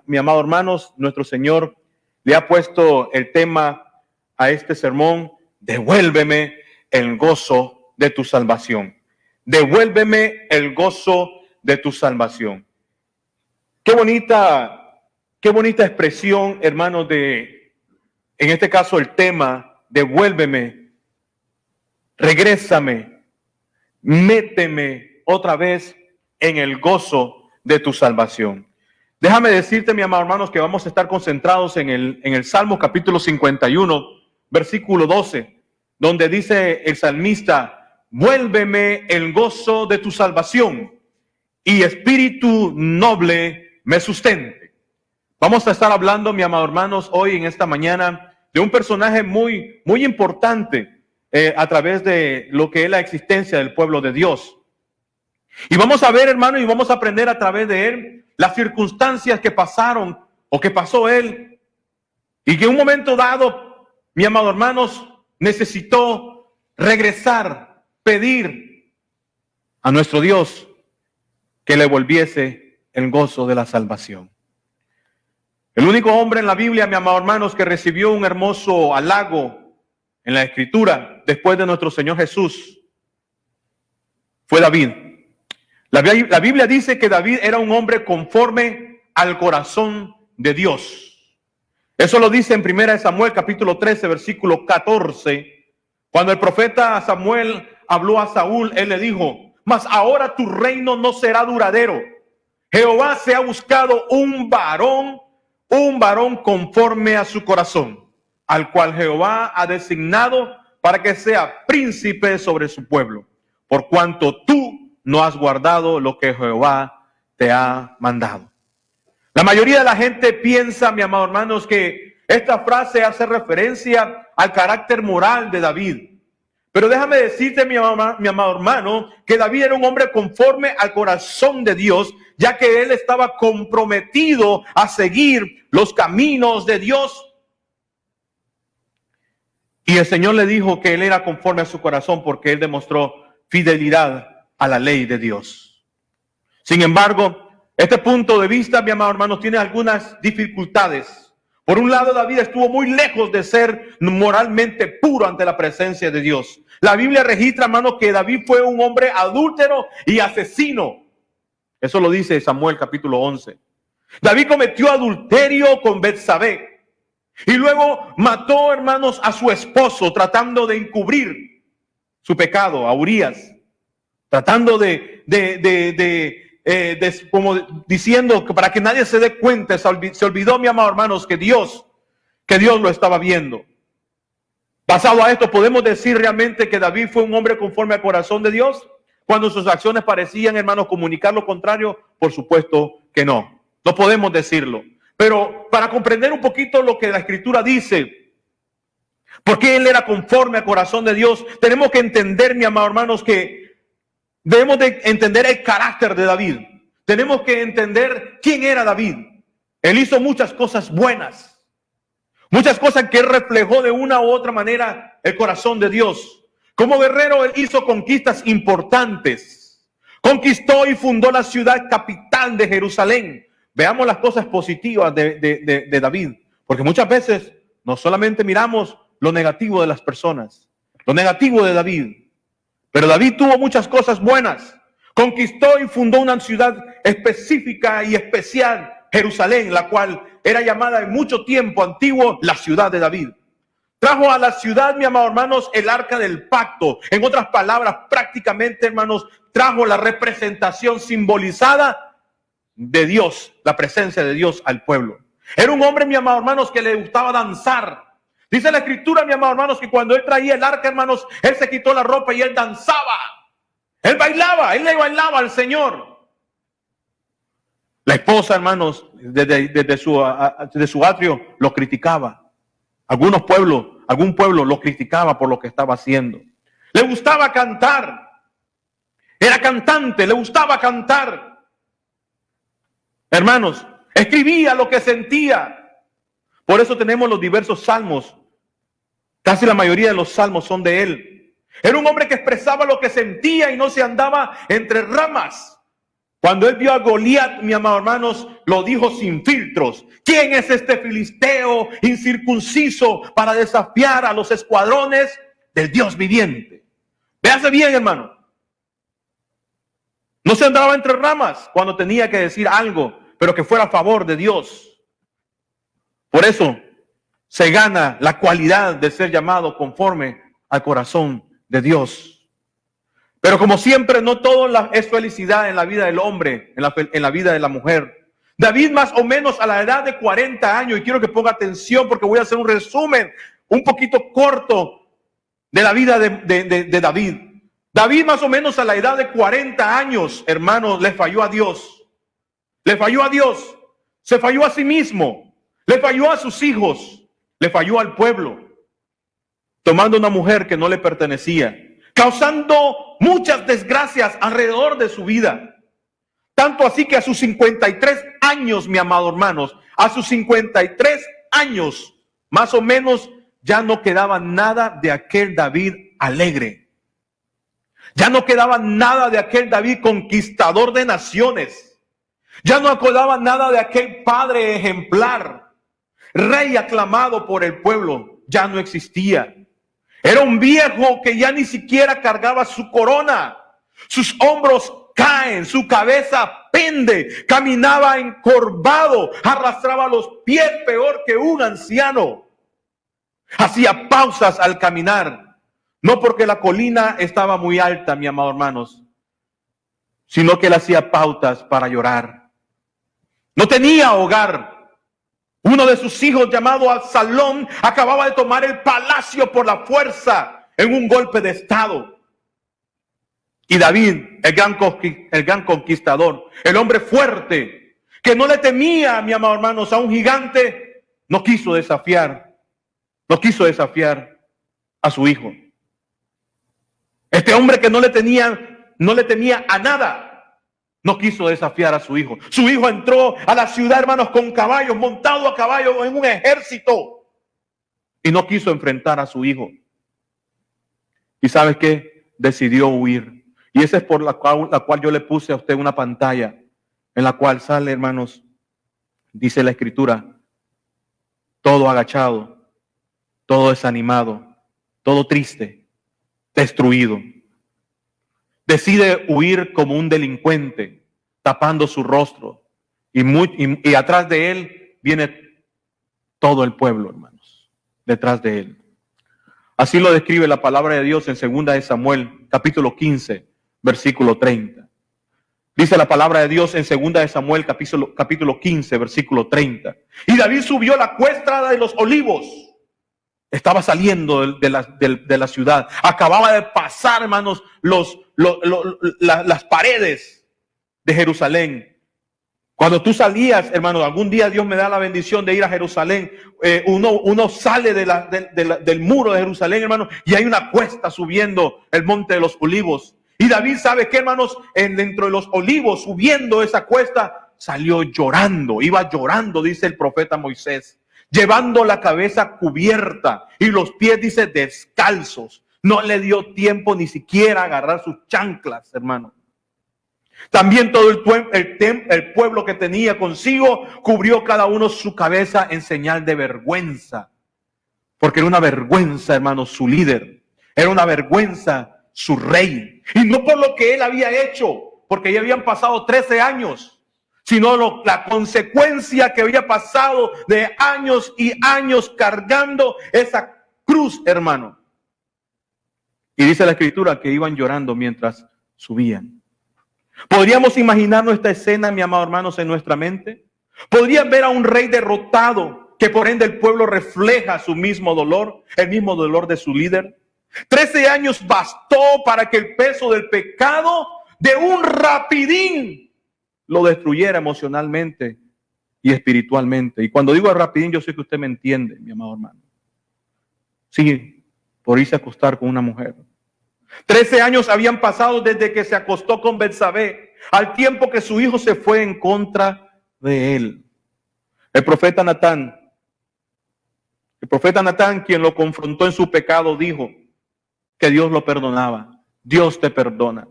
mi amado hermanos, nuestro Señor le ha puesto el tema a este sermón: devuélveme el gozo de tu salvación. Devuélveme el gozo de tu salvación. Qué bonita expresión, hermanos, en este caso el tema: devuélveme, regrésame, méteme otra vez en el gozo de tu salvación. Déjame decirte, mi amado hermanos, que vamos a estar concentrados en el Salmo capítulo 51, versículo 12, donde dice el salmista: vuélveme el gozo de tu salvación y espíritu noble me sustente. Vamos a estar hablando, mi amado hermanos, hoy en esta mañana de un personaje muy importante a través de lo que es la existencia del pueblo de Dios. Y vamos a ver, hermano, y vamos a aprender a través de él las circunstancias que pasaron o que pasó él, y que en un momento dado, mi amado hermanos, necesitó regresar, pedir a nuestro Dios que le volviese el gozo de la salvación. El único hombre en la Biblia, mi amado hermanos, que recibió un hermoso halago en la Escritura después de nuestro Señor Jesús fue David. La Biblia dice que David era un hombre conforme al corazón de Dios. Eso lo dice en 1 Samuel capítulo 13, versículo 14. Cuando el profeta Samuel habló a Saúl, él le dijo: mas ahora tu reino no será duradero. Jehová se ha buscado un varón conforme a su corazón, al cual Jehová ha designado para que sea príncipe sobre su pueblo, por cuanto tú no has guardado lo que Jehová te ha mandado. La mayoría de la gente piensa, mi amado hermanos, que esta frase hace referencia al carácter moral de David. Pero déjame decirte, mi amado hermano, que David era un hombre conforme al corazón de Dios, ya que él estaba comprometido a seguir los caminos de Dios. Y el Señor le dijo que él era conforme a su corazón porque él demostró fidelidad a la ley de Dios. Sin embargo, este punto de vista, mi amado hermano, tiene algunas dificultades. Por un lado, David estuvo muy lejos de ser moralmente puro ante la presencia de Dios. La Biblia registra, hermano, que David fue un hombre adúltero y asesino. Eso lo dice Samuel capítulo 11. David cometió adulterio con Betsabé y luego mató, hermanos, a su esposo tratando de encubrir su pecado, a Urías. Tratando como diciendo que para que nadie se dé cuenta, se olvidó, mi amado hermanos, que Dios lo estaba viendo. Basado a esto, ¿podemos decir realmente que David fue un hombre conforme al corazón de Dios? Cuando sus acciones parecían, hermanos, comunicar lo contrario, por supuesto que no. No podemos decirlo. Pero para comprender un poquito lo que la Escritura dice, porque él era conforme al corazón de Dios, tenemos que entender, mi amado hermanos, que debemos de entender el carácter de David. Tenemos que entender quién era David. Él hizo muchas cosas buenas, muchas cosas que él reflejó de una u otra manera el corazón de Dios. Como guerrero, él hizo conquistas importantes. Conquistó y fundó la ciudad capital de Jerusalén. Veamos las cosas positivas de David, porque muchas veces no solamente miramos lo negativo de las personas, lo negativo de David. Pero David tuvo muchas cosas buenas. Conquistó y fundó una ciudad específica y especial, Jerusalén, la cual era llamada en mucho tiempo antiguo la ciudad de David. Trajo a la ciudad, mi amado hermanos, el arca del pacto. En otras palabras, prácticamente, hermanos, trajo la representación simbolizada de Dios, la presencia de Dios al pueblo. Era un hombre, mi amado hermanos, que le gustaba danzar. Dice la Escritura, mi amado hermanos, que cuando él traía el arca, hermanos, él se quitó la ropa y él danzaba. Él bailaba, él le bailaba al Señor. La esposa, hermanos, desde su atrio lo criticaba. Algún pueblo lo criticaba por lo que estaba haciendo. Le gustaba cantar. Era cantante, le gustaba cantar. Hermanos, escribía lo que sentía. Por eso tenemos los diversos salmos. Casi la mayoría de los salmos son de él. Era un hombre que expresaba lo que sentía y no se andaba entre ramas. Cuando él vio a Goliat, mi amado hermanos, lo dijo sin filtros. ¿Quién es este filisteo incircunciso para desafiar a los escuadrones del Dios viviente? Véase bien, hermano. No se andaba entre ramas cuando tenía que decir algo, pero que fuera a favor de Dios. Por eso se gana la cualidad de ser llamado conforme al corazón de Dios. Pero como siempre, no todo es felicidad en la vida del hombre, en la vida de la mujer. David, más o menos a la edad de 40 años, y quiero que ponga atención porque voy a hacer un resumen un poquito corto de la vida de David. David, más o menos a la edad de 40 años, hermanos, le falló a Dios. Le falló a Dios. Se falló a sí mismo. Le falló a sus hijos. Le falló al pueblo. Tomando una mujer que no le pertenecía, causando muchas desgracias alrededor de su vida. Tanto así que a sus 53 años, mi amado hermanos, a sus 53 años, más o menos, ya no quedaba nada de aquel David alegre. Ya no quedaba nada de aquel David conquistador de naciones. Ya no quedaba nada de aquel padre ejemplar, rey aclamado por el pueblo. Ya no existía. Era un viejo que ya ni siquiera cargaba su corona. Sus hombros caen, su cabeza pende, caminaba encorvado, arrastraba los pies peor que un anciano. Hacía pausas al caminar. No porque la colina estaba muy alta, mi amado hermanos, sino que él hacía pautas para llorar. No tenía hogar. Uno de sus hijos, llamado Absalón, acababa de tomar el palacio por la fuerza en un golpe de estado. Y David, el gran conquistador, el hombre fuerte, que no le temía, mi amado hermanos, a un gigante, no quiso desafiar a su hijo. Este hombre que no le temía a nada, no quiso desafiar a su hijo. Su hijo entró a la ciudad, hermanos, con caballos, montado a caballo en un ejército, y no quiso enfrentar a su hijo. ¿Y sabes qué? Decidió huir. Y esa es por la cual yo le puse a usted una pantalla en la cual sale, hermanos, dice la escritura, todo agachado, todo desanimado, todo triste, destruido. Decide huir como un delincuente, tapando su rostro. Y atrás de él viene todo el pueblo, hermanos, detrás de él. Así lo describe la palabra de Dios en 2 de Samuel, capítulo 15, versículo 30. Dice la palabra de Dios en 2 de Samuel, capítulo 15, versículo 30. Y David subió la cuesta de los olivos. Estaba saliendo de la ciudad. Acababa de pasar, hermanos, las paredes de Jerusalén. Cuando tú salías, hermano, algún día Dios me da la bendición de ir a Jerusalén. Uno sale del muro de Jerusalén, hermano, y hay una cuesta subiendo el monte de los olivos. Y David, ¿sabe qué, hermanos? Dentro de los olivos, subiendo esa cuesta, salió llorando. Iba llorando, dice el profeta Moisés, llevando la cabeza cubierta y los pies, dice, descalzos. No le dio tiempo ni siquiera a agarrar sus chanclas, hermano. También todo el pueblo que tenía consigo cubrió cada uno su cabeza en señal de vergüenza. Porque era una vergüenza, hermano, su líder. Era una vergüenza su rey. Y no por lo que él había hecho, porque ya habían pasado 13 años, sino la consecuencia que había pasado de años y años cargando esa cruz, hermano. Y dice la escritura que iban llorando mientras subían. ¿Podríamos imaginarnos esta escena, mi amado hermanos, en nuestra mente? ¿Podrían ver a un rey derrotado, que por ende el pueblo refleja su mismo dolor, el mismo dolor de su líder? 13 años bastó para que el peso del pecado de un rapidín lo destruyera emocionalmente y espiritualmente. Y cuando digo rapidín, yo sé que usted me entiende, mi amado hermano. Sí, por irse a acostar con una mujer. 13 años habían pasado desde que se acostó con Betsabé, al tiempo que su hijo se fue en contra de él. El profeta Natán, quien lo confrontó en su pecado, dijo que Dios lo perdonaba. Dios te perdona.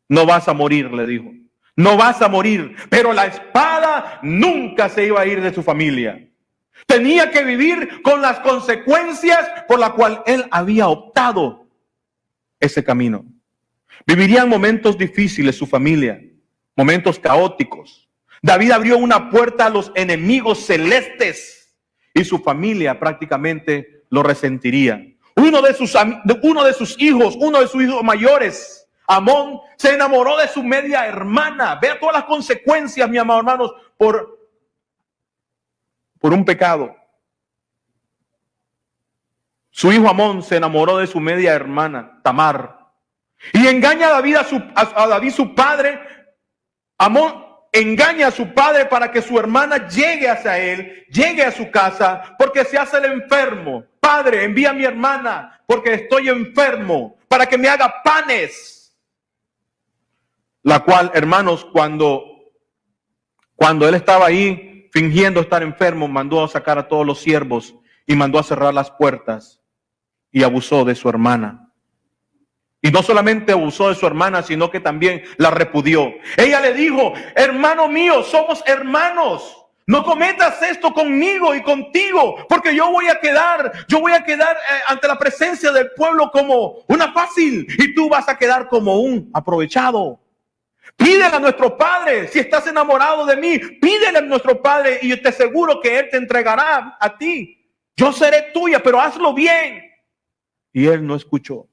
No vas a morir, le dijo. no vas a morir. Pero la espada nunca se iba a ir de su familia. Tenía que vivir con las consecuencias por las cuales él había optado ese camino. Vivirían momentos difíciles su familia, momentos caóticos. David abrió una puerta a los enemigos celestes y su familia prácticamente lo resentiría. Uno de sus hijos mayores, Amón, se enamoró de su media hermana. Vea todas las consecuencias, mi amado hermanos, por un pecado. Su hijo Amón se enamoró de su media hermana, Tamar, y engaña a David, a David su padre. Amón engaña a su padre para que su hermana llegue hacia él, llegue a su casa, porque se hace el enfermo. Padre, envía a mi hermana porque estoy enfermo, para que me haga panes. La cual, hermanos, cuando él estaba ahí fingiendo estar enfermo, mandó a sacar a todos los siervos y mandó a cerrar las puertas y abusó de su hermana. Y no solamente abusó de su hermana, sino que también la repudió. Ella le dijo: hermano mío, somos hermanos. No cometas esto conmigo y contigo, porque yo voy a quedar ante la presencia del pueblo como una fácil y tú vas a quedar como un aprovechado. Pídele a nuestro Padre, si estás enamorado de mí, pídele a nuestro Padre y yo te aseguro que Él te entregará a ti. Yo seré tuya, pero hazlo bien. Y él no escuchó.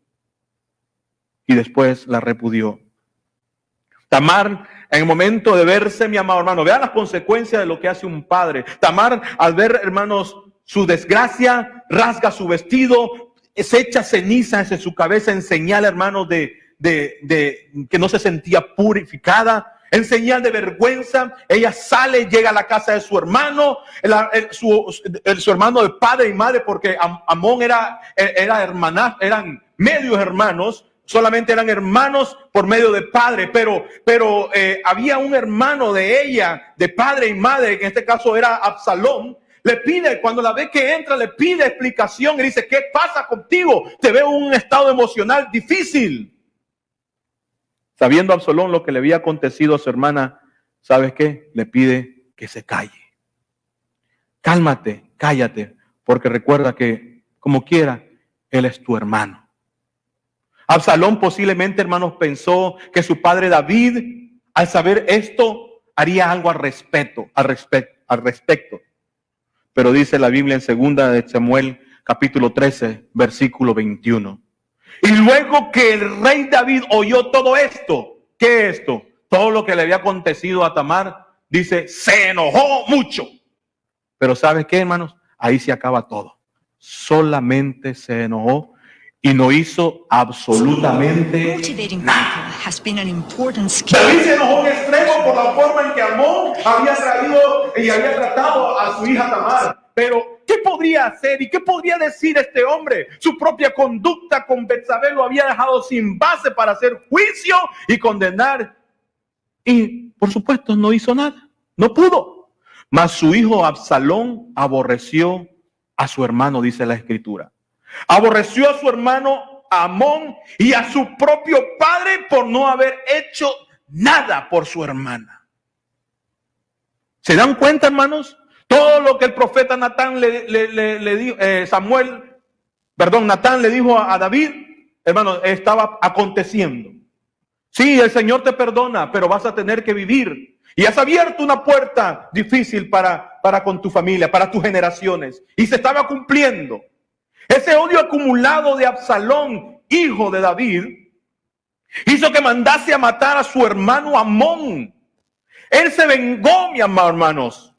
Y después la repudió. Tamar, en el momento de verse, mi amado hermano, vean las consecuencias de lo que hace un padre. Tamar, al ver, hermanos, su desgracia, rasga su vestido, se echa cenizas en su cabeza en señal, hermanos, de que no se sentía purificada. En señal de vergüenza, ella sale, llega a la casa de su hermano, su hermano de padre y madre, porque Amón era hermana, eran medios hermanos. Solamente eran hermanos por medio de padre, pero había un hermano de ella, de padre y madre, que en este caso era Absalón. Le pide, cuando la ve que entra, le pide explicación y dice: ¿qué pasa contigo? Te veo en un estado emocional difícil. Sabiendo Absalón lo que le había acontecido a su hermana, ¿sabes qué? Le pide que se calle. Cálmate, cállate, porque recuerda que, como quiera, él es tu hermano. Absalón posiblemente, hermanos, pensó que su padre David, al saber esto, haría algo al respecto. Pero dice la Biblia en 2 de Samuel, capítulo 13, versículo 21. Y luego que el rey David oyó todo esto, ¿qué es esto? Todo lo que le había acontecido a Tamar, dice, se enojó mucho. Pero ¿sabes qué, hermanos? Ahí se acaba todo. Solamente se enojó y no hizo absolutamente nada. David se enojó en extremo por la forma en que Amón había traído y había tratado a su hija Tamar. Pero ¿qué podría hacer y qué podría decir este hombre? Su propia conducta con Betsabé lo había dejado sin base para hacer juicio y condenar. Y por supuesto no hizo nada, no pudo. Mas su hijo Absalón aborreció a su hermano, dice la Escritura. Aborreció a su hermano Amón y a su propio padre por no haber hecho nada por su hermana. ¿Se dan cuenta, hermanos? Todo lo que el profeta Natán le dijo, Natán le dijo a David, hermano, estaba aconteciendo. Sí, el Señor te perdona, pero vas a tener que vivir. Y has abierto una puerta difícil para con tu familia, para tus generaciones. Y se estaba cumpliendo. Ese odio acumulado de Absalón, hijo de David, hizo que mandase a matar a su hermano Amón. Él se vengó, mi amado hermanos.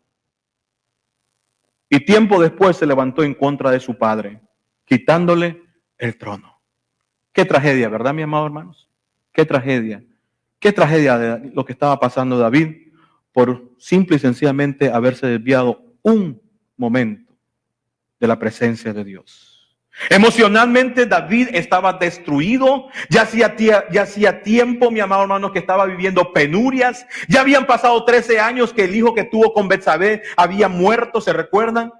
Y tiempo después se levantó en contra de su padre, quitándole el trono. Qué tragedia, ¿verdad, mi amado hermanos? Qué tragedia. Qué tragedia de lo que estaba pasando David por simple y sencillamente haberse desviado un momento de la presencia de Dios. Emocionalmente David estaba destruido, ya hacía tiempo, mi amado hermano, que estaba viviendo penurias. Ya habían pasado 13 años que el hijo que tuvo con Betsabé había muerto, ¿se recuerdan?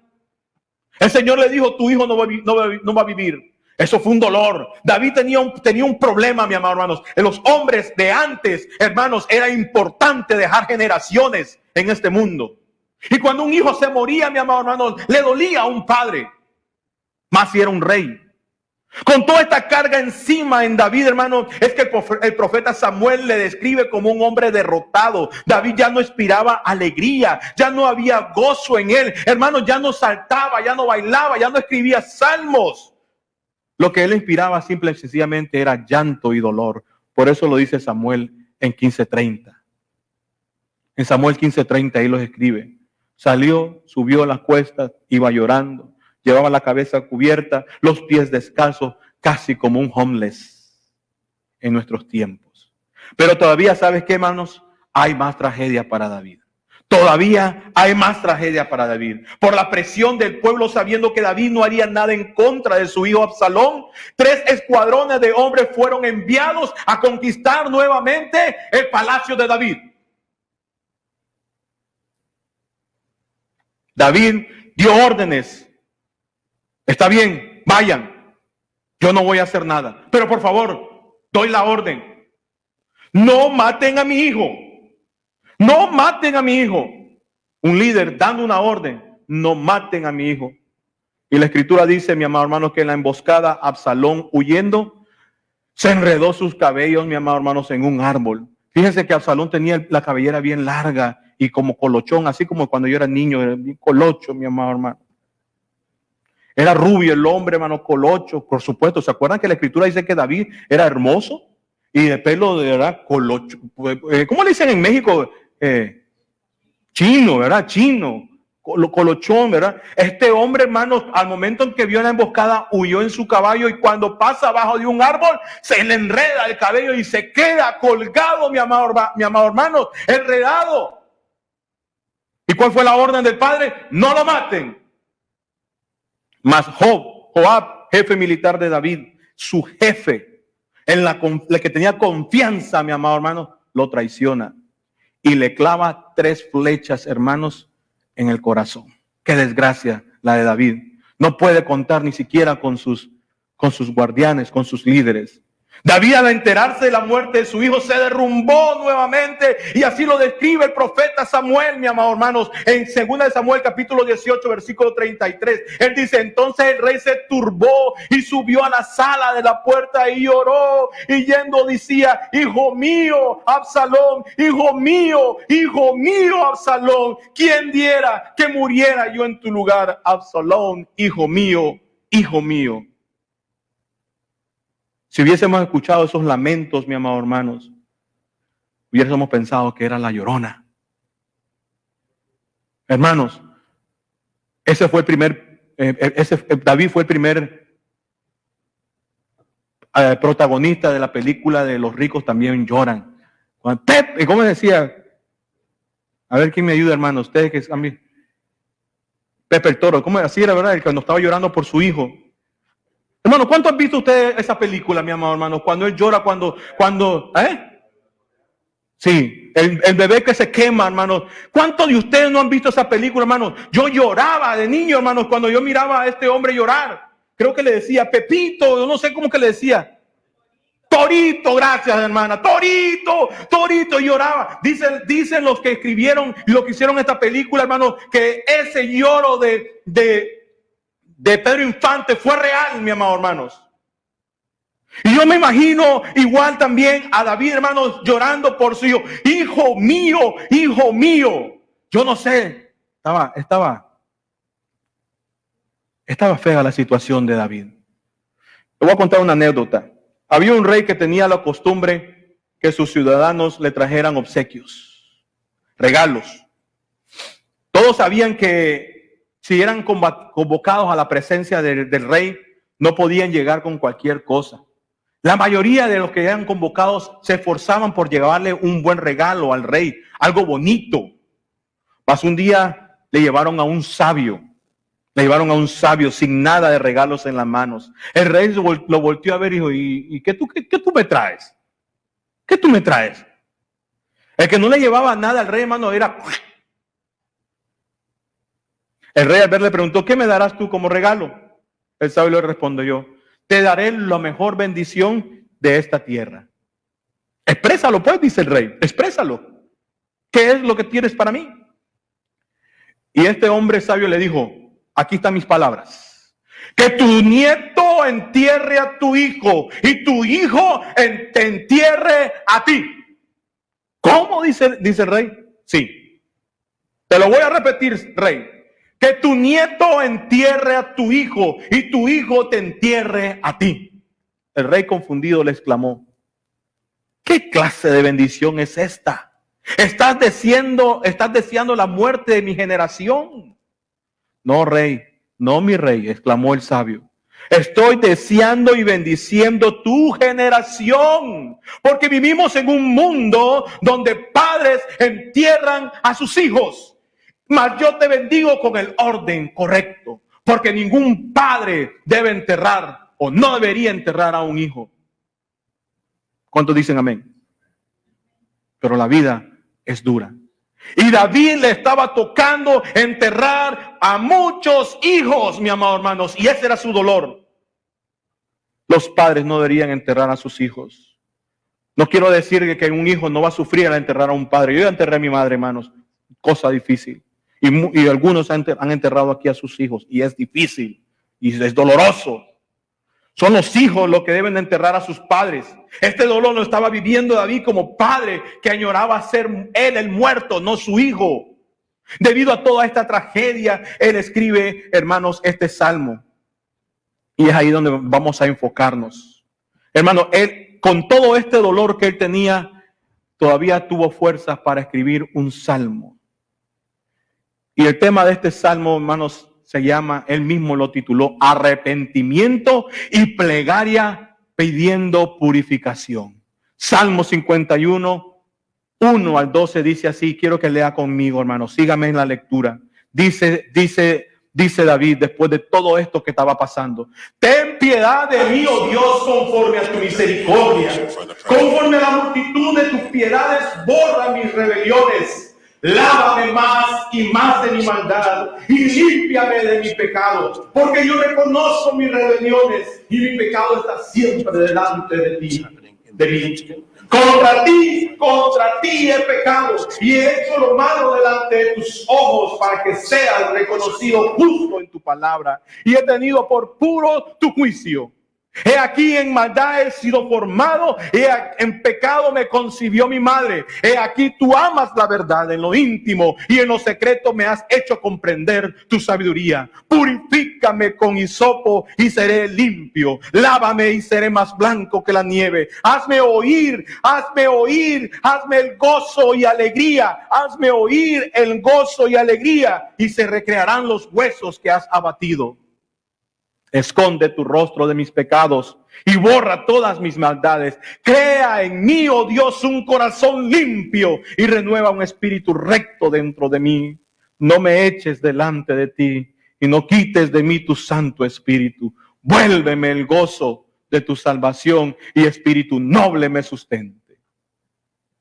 El Señor le dijo: tu hijo no va a vivir. Eso fue un dolor. David tenía un problema, mi amado hermanos. En los hombres de antes, hermanos, era importante dejar generaciones en este mundo. Y cuando un hijo se moría, mi amado hermanos, le dolía a un padre. Más si era un rey. Con toda esta carga encima en David, hermano, es que el profeta Samuel le describe como un hombre derrotado. David ya no inspiraba alegría, ya no había gozo en él. Hermano, ya no saltaba, ya no bailaba, ya no escribía salmos. Lo que él inspiraba simple y sencillamente era llanto y dolor. Por eso lo dice Samuel en 15:30. En Samuel 15:30 ahí lo escribe. Salió, subió las cuestas, iba llorando. Llevaba la cabeza cubierta, los pies descalzos, casi como un homeless en nuestros tiempos. Pero todavía, ¿sabes qué, hermanos? Hay más tragedia para David. Todavía hay más tragedia para David. Por la presión del pueblo, sabiendo que David no haría nada en contra de su hijo Absalón, 3 escuadrones de hombres fueron enviados a conquistar nuevamente el palacio de David. David dio órdenes. Está bien, vayan. Yo no voy a hacer nada. Pero por favor, doy la orden. No maten a mi hijo. No maten a mi hijo. Un líder dando una orden. No maten a mi hijo. Y la escritura dice, mi amado hermano, que en la emboscada Absalón, huyendo, se enredó sus cabellos, mi amado hermanos, en un árbol. Fíjense que Absalón tenía la cabellera bien larga y como colochón, así como cuando yo era niño, era bien colocho, mi amado hermano. Era rubio el hombre, hermano, colocho, por supuesto. ¿Se acuerdan que la escritura dice que David era hermoso? Y de pelo de verdad colocho. ¿Cómo le dicen en México? Chino, ¿verdad? Chino. Colochón, ¿verdad? Este hombre, hermanos, al momento en que vio la emboscada, huyó en su caballo y cuando pasa abajo de un árbol, se le enreda el cabello y se queda colgado, mi amado hermano, enredado. ¿Y cuál fue la orden del padre? No lo maten. Mas Joab, jefe militar de David, su jefe, en la que tenía confianza, mi amado hermano, lo traiciona y le clava 3 flechas, hermanos, en el corazón. Qué desgracia la de David. No puede contar ni siquiera con sus guardianes, con sus líderes. David, al enterarse de la muerte de su hijo, se derrumbó nuevamente, y así lo describe el profeta Samuel, mi amado hermanos, en 2 Samuel capítulo 18 versículo 33. Él dice: entonces el rey se turbó y subió a la sala de la puerta y lloró, y yendo decía: hijo mío Absalón, hijo mío Absalón, ¿quién diera que muriera yo en tu lugar? Absalón, hijo mío, hijo mío. Si hubiésemos escuchado esos lamentos, mi amado hermanos, hubiésemos pensado que era la Llorona. Hermanos, David fue el primer protagonista de la película de Los ricos también lloran. ¿Cómo decía? A ver quién me ayuda, hermano. Ustedes que a mí. Pepe el Toro, ¿cómo así era, verdad? Cuando estaba llorando por su hijo. Hermano, ¿cuánto han visto ustedes esa película, mi amado hermano? Cuando él llora, Sí, el bebé que se quema, hermano. ¿Cuántos de ustedes no han visto esa película, hermano? Yo lloraba de niño, hermano, cuando yo miraba a este hombre llorar. Creo que le decía Pepito, yo no sé cómo que le decía. Torito, gracias, hermana. Torito, lloraba. Dicen los que escribieron y los que hicieron esta película, hermano, que ese lloro de Pedro Infante fue real, mi amado hermanos. Y yo me imagino igual también a David, hermanos, llorando por su hijo. Hijo mío. Yo no sé. Estaba fea la situación de David. Le voy a contar una anécdota. Había un rey que tenía la costumbre que sus ciudadanos le trajeran obsequios, regalos. Todos sabían que si eran convocados a la presencia del rey, no podían llegar con cualquier cosa. La mayoría de los que eran convocados se esforzaban por llevarle un buen regalo al rey, algo bonito. Mas un día le llevaron a un sabio sin nada de regalos en las manos. El rey lo volteó a ver y dijo: ¿y qué tú me traes? ¿Qué tú me traes? El que no le llevaba nada al rey, hermano, era... El rey al verle preguntó: ¿qué me darás tú como regalo? El sabio le respondió: te daré la mejor bendición de esta tierra. Exprésalo pues, dice el rey, exprésalo. ¿Qué es lo que tienes para mí? Y este hombre sabio le dijo, aquí están mis palabras. Que tu nieto entierre a tu hijo y tu hijo te entierre a ti. ¿Cómo? Dice el rey. Sí. Te lo voy a repetir, rey. Que tu nieto entierre a tu hijo y tu hijo te entierre a ti. El rey confundido le exclamó, ¿qué clase de bendición es esta? ¿Estás deseando la muerte de mi generación? No, rey, no, mi rey, exclamó el sabio. Estoy deseando y bendiciendo tu generación, porque vivimos en un mundo donde padres entierran a sus hijos. Mas yo te bendigo con el orden correcto, porque ningún padre debe enterrar o no debería enterrar a un hijo. ¿Cuántos dicen amén? Pero la vida es dura. Y David le estaba tocando enterrar a muchos hijos, mi amado hermanos, y ese era su dolor. Los padres no deberían enterrar a sus hijos. No quiero decir que un hijo no va a sufrir al enterrar a un padre. Yo ya enterré a mi madre, hermanos, cosa difícil. Y algunos han enterrado aquí a sus hijos, y es difícil, y es doloroso. Son los hijos los que deben de enterrar a sus padres. Este dolor lo estaba viviendo David como padre que añoraba ser él el muerto, no su hijo. Debido a toda esta tragedia, él escribe, hermanos, este salmo. Y es ahí donde vamos a enfocarnos. Hermano, él, con todo este dolor que él tenía, todavía tuvo fuerzas para escribir un salmo. Y el tema de este salmo, hermanos, se llama, él mismo lo tituló, arrepentimiento y plegaria pidiendo purificación. Salmo 51, 1 al 12 dice así, quiero que lea conmigo, hermano, sígame en la lectura. Dice David, después de todo esto que estaba pasando, ten piedad de mí, oh Dios, conforme a tu misericordia, conforme a la multitud de tus piedades, borra mis rebeliones. Lávame más y más de mi maldad y límpiame de mi pecado, porque yo reconozco mis rebeliones y mi pecado está siempre delante de ti, de mí. Contra ti he pecado y he hecho lo malo delante de tus ojos para que seas reconocido justo en tu palabra y he tenido por puro tu juicio. He aquí en maldad he sido formado, en pecado me concibió mi madre. He aquí tú amas la verdad en lo íntimo y en lo secreto me has hecho comprender tu sabiduría. Purifícame con hisopo y seré limpio. Lávame y seré más blanco que la nieve. Hazme oír el gozo y alegría. Hazme oír el gozo y alegría y se recrearán los huesos que has abatido. Esconde tu rostro de mis pecados y borra todas mis maldades. Crea en mí, oh Dios, un corazón limpio y renueva un espíritu recto dentro de mí. No me eches delante de ti y no quites de mí tu santo espíritu. Vuélveme el gozo de tu salvación y espíritu noble me sustente.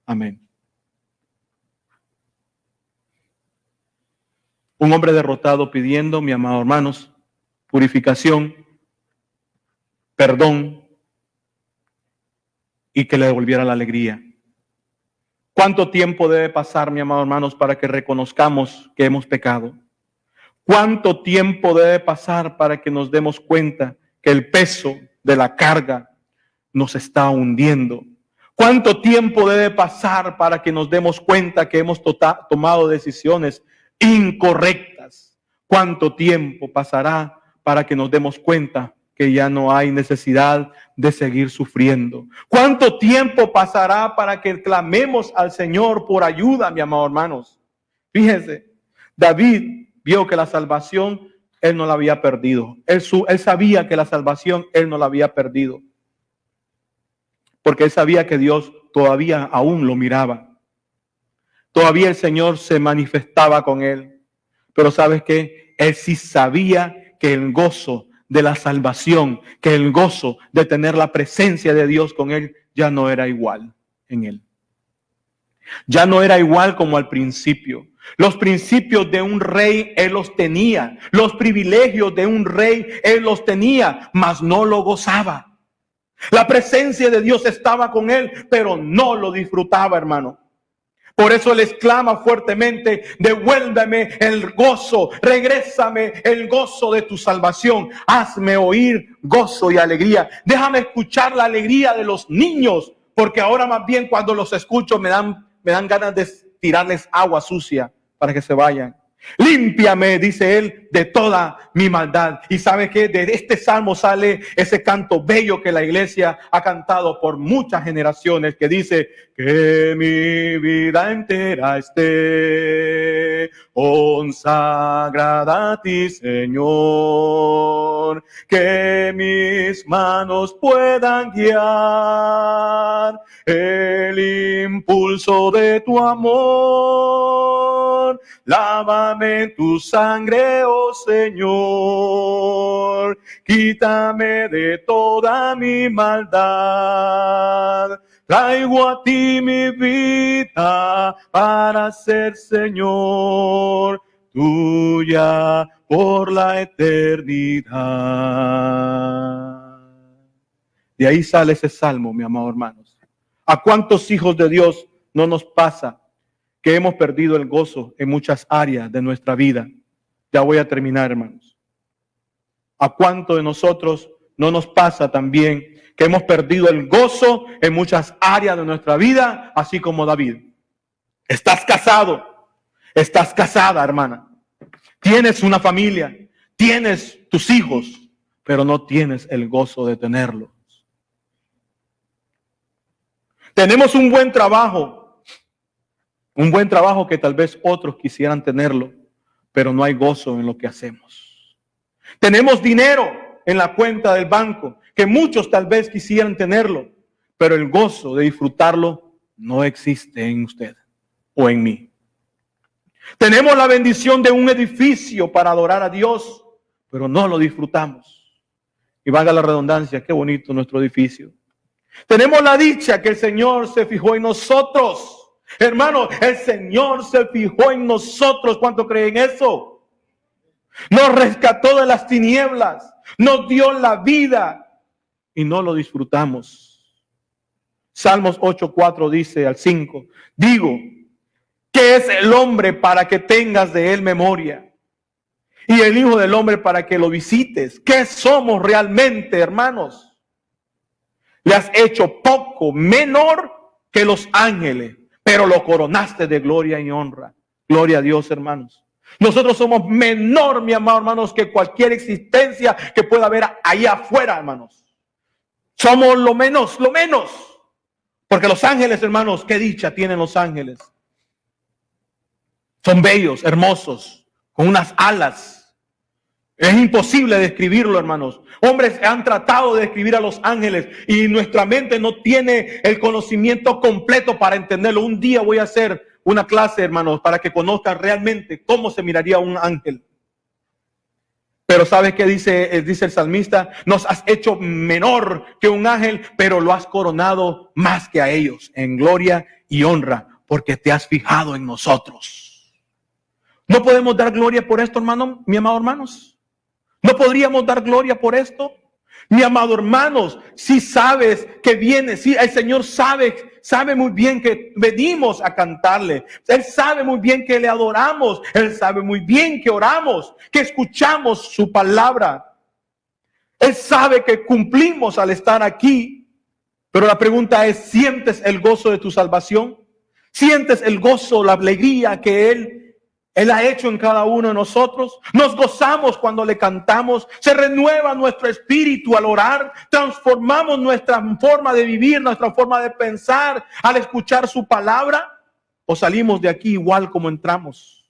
Amén. Un hombre derrotado pidiendo, mi amado hermanos, purificación, perdón y que le devolviera la alegría. ¿Cuánto tiempo debe pasar, mi amado hermanos, para que reconozcamos que hemos pecado? ¿Cuánto tiempo debe pasar para que nos demos cuenta que el peso de la carga nos está hundiendo? ¿Cuánto tiempo debe pasar para que nos demos cuenta que hemos tomado decisiones incorrectas? ¿Cuánto tiempo pasará para que nos demos cuenta que ya no hay necesidad de seguir sufriendo? ¿Cuánto tiempo pasará para que clamemos al Señor por ayuda, mi amado hermanos? Fíjense, David vio que la salvación él no la había perdido. Él sabía que la salvación él no la había perdido. Porque él sabía que Dios todavía aún lo miraba. Todavía el Señor se manifestaba con él. Pero ¿sabes qué? Él sí sabía que el gozo de la salvación, que el gozo de tener la presencia de Dios con él ya no era igual en él. Ya no era igual como al principio. Los principios de un rey él los tenía. Los privilegios de un rey él los tenía, mas no lo gozaba. La presencia de Dios estaba con él, pero no lo disfrutaba, hermano. Por eso él exclama fuertemente: devuélveme el gozo, regrésame el gozo de tu salvación. Hazme oír gozo y alegría. Déjame escuchar la alegría de los niños, porque ahora más bien cuando los escucho me dan ganas de tirarles agua sucia para que se vayan. Límpiame, dice él, de toda mi maldad. Y sabe que de este salmo sale ese canto bello que la iglesia ha cantado por muchas generaciones, que dice: que mi vida entera esté consagrada a ti, Señor, que mis manos puedan guiar el impulso de tu amor. Lávame en tu sangre, oh Señor, quítame de toda mi maldad. Traigo a ti mi vida para ser, Señor, tuya por la eternidad. De ahí sale ese salmo, mi amado hermanos. ¿A cuántos hijos de Dios no nos pasa que hemos perdido el gozo en muchas áreas de nuestra vida? Ya voy a terminar, hermanos. ¿A cuántos de nosotros no nos pasa también que hemos perdido el gozo en muchas áreas de nuestra vida, así como David? Estás casado, estás casada, hermana. Tienes una familia, tienes tus hijos, pero no tienes el gozo de tenerlos. Tenemos un buen trabajo que tal vez otros quisieran tenerlo, pero no hay gozo en lo que hacemos. Tenemos dinero en la cuenta del banco que muchos tal vez quisieran tenerlo, pero el gozo de disfrutarlo no existe en usted o en mí. Tenemos la bendición de un edificio para adorar a Dios, pero no lo disfrutamos. Y valga la redundancia, qué bonito nuestro edificio. Tenemos la dicha que el Señor se fijó en nosotros. Hermano, el Señor se fijó en nosotros. ¿Cuánto creen eso? Nos rescató de las tinieblas, nos dio la vida y no lo disfrutamos. Salmos 8:4 dice al 5: digo, ¿qué es el hombre para que tengas de él memoria? Y el hijo del hombre para que lo visites. ¿Qué somos realmente, hermanos? Le has hecho poco, menor que los ángeles, pero lo coronaste de gloria y honra. Gloria a Dios, hermanos. Nosotros somos menor, mi amado hermanos, que cualquier existencia que pueda haber ahí afuera, hermanos. Somos lo menos. Porque los ángeles, hermanos, qué dicha tienen los ángeles. Son bellos, hermosos, con unas alas. Es imposible describirlo, hermanos. Hombres han tratado de describir a los ángeles y nuestra mente no tiene el conocimiento completo para entenderlo. Un día voy a hacer una clase, hermanos, para que conozcan realmente cómo se miraría un ángel. Pero ¿sabes qué dice el salmista? Nos has hecho menor que un ángel, pero lo has coronado más que a ellos en gloria y honra, porque te has fijado en nosotros. ¿No podemos dar gloria por esto, hermano, mi amado hermanos? ¿No podríamos dar gloria por esto? Mi amado hermanos, si sabes que viene, si el Señor sabe muy bien que venimos a cantarle. Él sabe muy bien que le adoramos. Él sabe muy bien que oramos, que escuchamos su palabra. Él sabe que cumplimos al estar aquí. Pero la pregunta es, ¿sientes el gozo de tu salvación? ¿Sientes el gozo, la alegría que Él ha hecho en cada uno de nosotros? Nos gozamos cuando le cantamos. Se renueva nuestro espíritu al orar. Transformamos nuestra forma de vivir, nuestra forma de pensar al escuchar su palabra. ¿O salimos de aquí igual como entramos?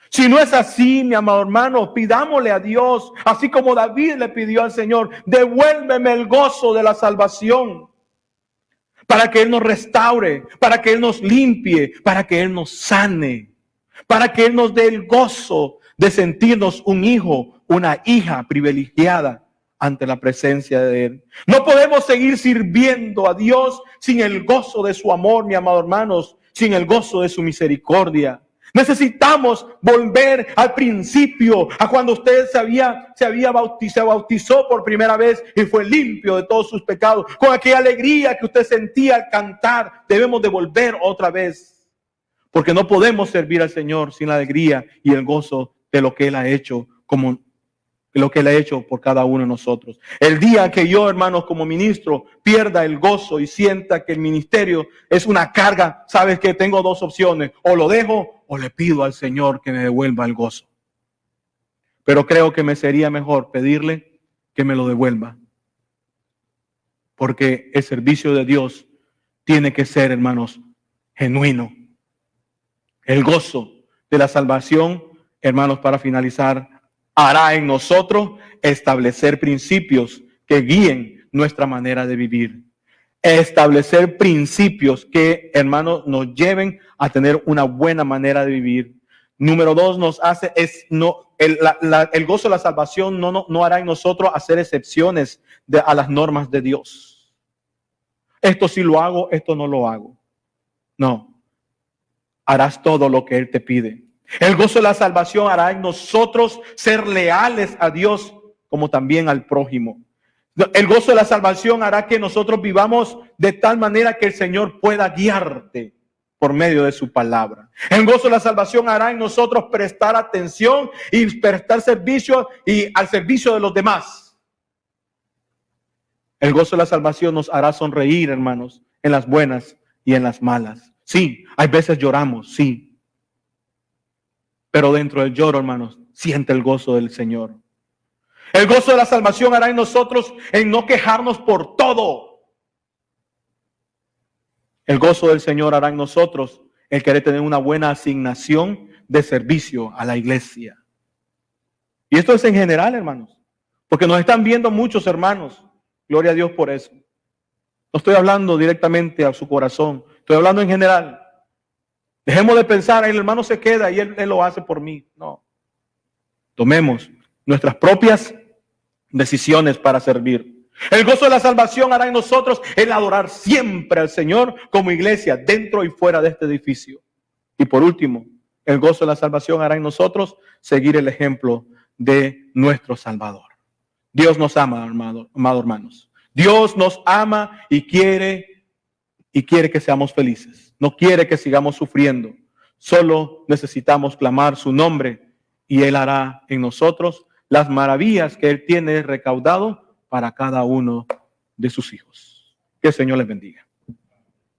Si no es así, mi amado hermano, pidámosle a Dios, así como David le pidió al Señor: devuélveme el gozo de la salvación, para que Él nos restaure, para que Él nos limpie, para que Él nos sane, para que Él nos dé el gozo de sentirnos un hijo, una hija privilegiada ante la presencia de Él. No podemos seguir sirviendo a Dios sin el gozo de su amor, mi amado hermanos, sin el gozo de su misericordia. Necesitamos volver al principio, a cuando usted se bautizó por primera vez y fue limpio de todos sus pecados. Con aquella alegría que usted sentía al cantar, debemos de volver otra vez. Porque no podemos servir al Señor sin la alegría y el gozo de lo que Él ha hecho, como lo que Él ha hecho por cada uno de nosotros. El día que yo, hermanos, como ministro, pierda el gozo y sienta que el ministerio es una carga, sabes que tengo dos opciones: o lo dejo o le pido al Señor que me devuelva el gozo. Pero creo que me sería mejor pedirle que me lo devuelva. Porque el servicio de Dios tiene que ser, hermanos, genuino. El gozo de la salvación, hermanos, para finalizar, hará en nosotros establecer principios que guíen nuestra manera de vivir. Establecer principios que, hermanos, nos lleven a tener una buena manera de vivir. Número 2, el gozo de la salvación no hará en nosotros hacer excepciones a las normas de Dios. Esto sí lo hago, esto no lo hago. No. Harás todo lo que Él te pide. El gozo de la salvación hará en nosotros ser leales a Dios como también al prójimo. El gozo de la salvación hará que nosotros vivamos de tal manera que el Señor pueda guiarte por medio de su palabra. El gozo de la salvación hará en nosotros prestar atención y prestar servicio y al servicio de los demás. El gozo de la salvación nos hará sonreír, hermanos, en las buenas y en las malas. Sí, hay veces lloramos, sí. Pero dentro del lloro, hermanos, siente el gozo del Señor. El gozo de la salvación hará en nosotros en no quejarnos por todo. El gozo del Señor hará en nosotros el querer tener una buena asignación de servicio a la iglesia. Y esto es en general, hermanos, porque nos están viendo muchos hermanos. Gloria a Dios por eso. No estoy hablando directamente a su corazón. Estoy hablando en general. Dejemos de pensar, el hermano se queda y él lo hace por mí. No. Tomemos nuestras propias decisiones para servir. El gozo de la salvación hará en nosotros el adorar siempre al Señor como iglesia, dentro y fuera de este edificio. Y por último, el gozo de la salvación hará en nosotros seguir el ejemplo de nuestro Salvador. Dios nos ama, amados hermanos. Dios nos ama y quiere que seamos felices. No quiere que sigamos sufriendo. Solo necesitamos clamar su nombre y Él hará en nosotros las maravillas que Él tiene recaudado para cada uno de sus hijos. Que el Señor les bendiga.